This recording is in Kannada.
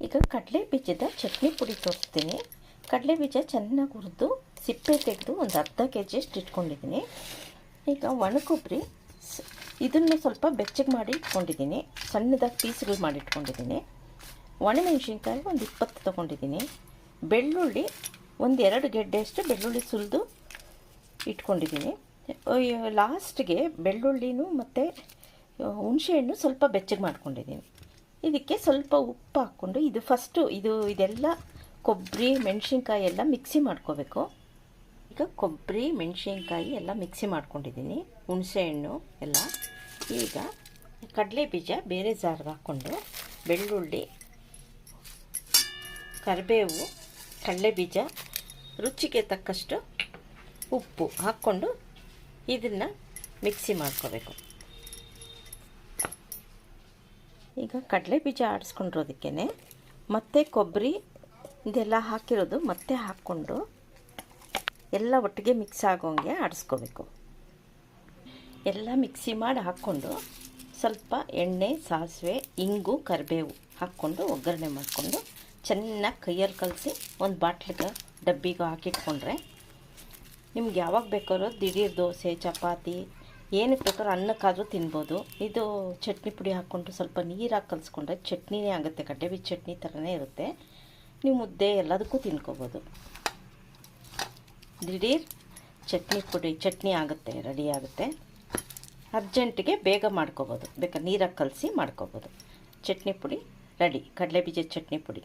ಈಗ ಕಡಲೆ ಬೀಜದ ಚಟ್ನಿ ಪುಡಿ ತೋರಿಸ್ತೀನಿ. ಕಡಲೆ ಬೀಜ ಚೆನ್ನಾಗಿ ಹುರಿದು ಸಿಪ್ಪೆ ತೆಗೆದು ಒಂದು ಅರ್ಧ ಕೆ ಜಿಯಷ್ಟು ಇಟ್ಕೊಂಡಿದ್ದೀನಿ. ಈಗ ಒಣ ಕೊಬ್ಬರಿ ಇದನ್ನು ಸ್ವಲ್ಪ ಬೆಚ್ಚಗೆ ಮಾಡಿ ಇಟ್ಕೊಂಡಿದ್ದೀನಿ. ಸಣ್ಣದಾಗಿ ಪೀಸ್ಗಳು ಮಾಡಿ ಇಟ್ಕೊಂಡಿದ್ದೀನಿ. ಒಣಮೆಣಸಿನ್ಕಾಯಿ ಒಂದು 20 ತೊಗೊಂಡಿದ್ದೀನಿ. ಬೆಳ್ಳುಳ್ಳಿ ಒಂದು 2 ಗೆಡ್ಡೆಯಷ್ಟು ಬೆಳ್ಳುಳ್ಳಿ ಸುಲಿದು ಇಟ್ಕೊಂಡಿದ್ದೀನಿ. ಲಾಸ್ಟ್ಗೆ ಬೆಳ್ಳುಳ್ಳಿನೂ ಮತ್ತು ಹುಣಸೆಹಣ್ಣು ಸ್ವಲ್ಪ ಬೆಚ್ಚಗೆ ಮಾಡ್ಕೊಂಡಿದ್ದೀನಿ. ಇದಕ್ಕೆ ಸ್ವಲ್ಪ ಉಪ್ಪು ಹಾಕ್ಕೊಂಡು ಇದೆಲ್ಲ ಕೊಬ್ಬರಿ ಮೆಣಸಿನ್ಕಾಯಿ ಎಲ್ಲ ಮಿಕ್ಸಿ ಮಾಡ್ಕೋಬೇಕು. ಈಗ ಕೊಬ್ಬರಿ ಮೆಣಸಿನ್ಕಾಯಿ ಎಲ್ಲ ಮಿಕ್ಸಿ ಮಾಡ್ಕೊಂಡಿದ್ದೀನಿ, ಹುಣಸೆಹಣ್ಣು ಎಲ್ಲ. ಈಗ ಕಡಲೆ ಬೀಜ ಬೇರೆ ಜಾರ್ಗೆ ಹಾಕ್ಕೊಂಡು ಬೆಳ್ಳುಳ್ಳಿ, ಕರಿಬೇವು, ಕಡಲೆ ಬೀಜ, ರುಚಿಗೆ ತಕ್ಕಷ್ಟು ಉಪ್ಪು ಹಾಕ್ಕೊಂಡು ಇದನ್ನು ಮಿಕ್ಸಿ ಮಾಡ್ಕೋಬೇಕು. ಈಗ ಕಡಲೆ ಬೀಜ ಆಡಿಸ್ಕೊಂಡಿರೋದಕ್ಕೆ ಮತ್ತೆ ಕೊಬ್ಬರಿ ಇದೆಲ್ಲ ಹಾಕಿರೋದು ಮತ್ತೆ ಹಾಕ್ಕೊಂಡು ಎಲ್ಲ ಒಟ್ಟಿಗೆ ಮಿಕ್ಸ್ ಆಗೋಂಗೆ ಆಡಿಸ್ಕೋಬೇಕು. ಎಲ್ಲ ಮಿಕ್ಸಿ ಮಾಡಿ ಹಾಕ್ಕೊಂಡು ಸ್ವಲ್ಪ ಎಣ್ಣೆ, ಸಾಸಿವೆ, ಇಂಗು, ಕರಿಬೇವು ಹಾಕ್ಕೊಂಡು ಒಗ್ಗರಣೆ ಮಾಡಿಕೊಂಡು ಚೆನ್ನಾಗಿ ಕೈಯಲ್ಲಿ ಕಲಸಿ ಒಂದು ಬಾಟ್ಲಿಗೆ ಡಬ್ಬಿಗೆ ಹಾಕಿಟ್ಕೊಂಡ್ರೆ ನಿಮ್ಗೆ ಯಾವಾಗ ಬೇಕಾದ್ರೂ ದಿಢೀರ್ ದೋಸೆ, ಚಪಾತಿ ಏನಕ್ಕೆ ಬೇಕಾದ್ರೂ ಅನ್ನಕ್ಕಾದರೂ ತಿನ್ಬೋದು. ಇದು ಚಟ್ನಿ ಪುಡಿ ಹಾಕ್ಕೊಂಡು ಸ್ವಲ್ಪ ನೀರು ಹಾಕಿ ಕಲಿಸ್ಕೊಂಡ್ರೆ ಚಟ್ನಿನೇ ಆಗುತ್ತೆ. ಕಡಲೆ ಬೀಜ ಚಟ್ನಿ ಥರನೇ ಇರುತ್ತೆ. ನೀವು ಮುದ್ದೆ ಎಲ್ಲದಕ್ಕೂ ತಿನ್ಕೋಬೋದು. ದಿಢೀರ್ ಚಟ್ನಿ ಆಗುತ್ತೆ, ರೆಡಿ ಆಗುತ್ತೆ. ಅರ್ಜೆಂಟಿಗೆ ಬೇಗ ಮಾಡ್ಕೋಬೋದು. ಬೇಕಾದ್ರೆ ನೀರಾಗಿ ಕಲಸಿ ಮಾಡ್ಕೋಬೋದು. ಚಟ್ನಿ ಪುಡಿ ರೆಡಿ, ಕಡಲೆ ಬೀಜದ ಚಟ್ನಿ ಪುಡಿ.